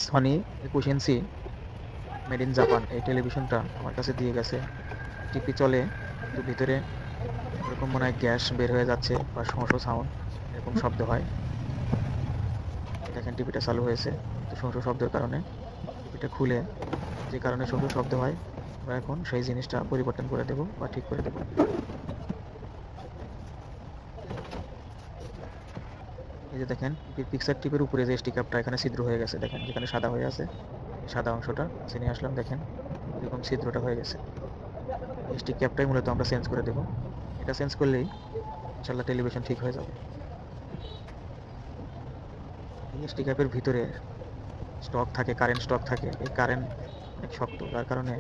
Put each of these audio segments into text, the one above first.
Sony 21 inch made in Japan এই টেলিভিশনটা আমার কাছে দিয়ে গেছে। টিভি চলে, কিন্তু ভিতরে এরকম মনে হয় গ্যাস বের হয়ে যাচ্ছে বা শোঁ শোঁ সাউন্ড এরকম শব্দ হয়। এই দেখেন টিভিটা চালু হয়েছে, কিন্তু শোঁ শোঁ শব্দের কারণে টিভিটা খুলে যে কারণে শোঁ শোঁ শব্দ হয়, আমরা এখন সেই জিনিসটা পরিবর্তন করে দেব বা ঠিক করে দেব। এই যে দেখেন পিকচার টিপের উপরে যে স্টিকারটা এখানে ছিদ্র হয়ে গেছে, দেখেন যেখানে সাদা হয়ে আছে এই সাদা অংশটা কাছে নিয়ে আসলাম, দেখেন এরকম ছিদ্রটা হয়ে গেছে। এই স্টিক ক্যাপটাই মূলত আমরা চেঞ্জ করে দেব। এটা চেঞ্জ করলেই ইনশাল্লাহ টেলিভিশন ঠিক হয়ে যাবে। এই স্টিক ক্যাপের ভিতরে স্টক থাকে, কারেন্ট স্টক থাকে। এই কারেন্ট অনেক শক্ত, যার কারণে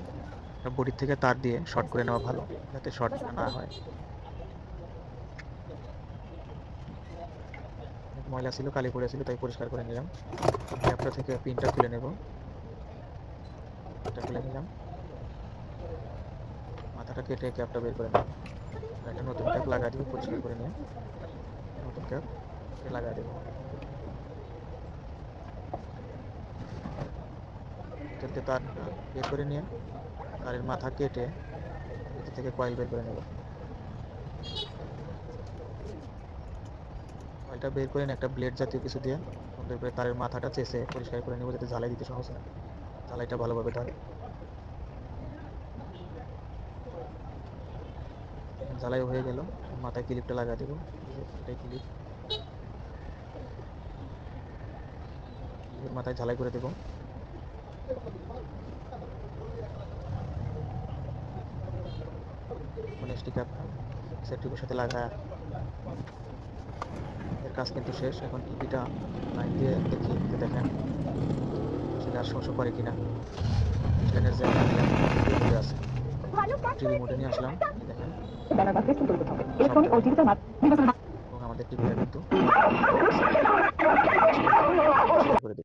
বডির থেকে তার দিয়ে শর্ট করে নেওয়া ভালো, যাতে শর্ট না হয়। অনেক ময়লা ছিল, কালি পড়েছিল, তাই পরিষ্কার করে নিলাম। ক্যাপটা থেকে পিনটা খুলে নেব। পিনটা খুলে নিলাম, মাথাটা কেটে ক্যাপটা বের করে নেব। একটা নতুন ক্যাপ লাগাই দিব, পরিষ্কার করে নিয়ে নতুন ক্যাপ লাগাই দেব। ভিতর থেকে তারটা বের করে নিয়ে তারের মাথা কেটে ভিতর থেকে কয়েল বের করে নেব। কয়েলটা বের করে নিয়ে একটা ব্লেড জাতীয় কিছু দিয়ে সুন্দর করে তারের মাথাটা চেঁচে পরিষ্কার করে নেব, যাতে ঝালাই দিতে সহজ হয়, ঝালাইটা ভালোভাবে ধরে। এখন ঝালাই হয়ে গেল, মাথায় ক্লিপটা লাগাই দেবো। এই যে এটাই ক্লিপ, ক্লিপের মাথায় ঝালাই করে দেবো। এখন স্টিকারটা পিকচার টিউবের সাথে লাগা, এর কাজ কিন্তু শেষ। এখন টিভিটা লাইন দিয়ে দেখি যে দেখেন আসলে আর শো শো করে কিনা। স্ট্যান্ডের জায়গায় দিলাম, টিভি মোডে আছে। টিভি মোডে নিয়ে আসলাম, এই দেখেন শব্দ নেই এবং আমাদের টিভিটা কিন্তু ঠিক হয়ে গেছে। ভিডিওটা ভালো লাগছে, লাইক কমেন্ট শেয়ার করে দিন।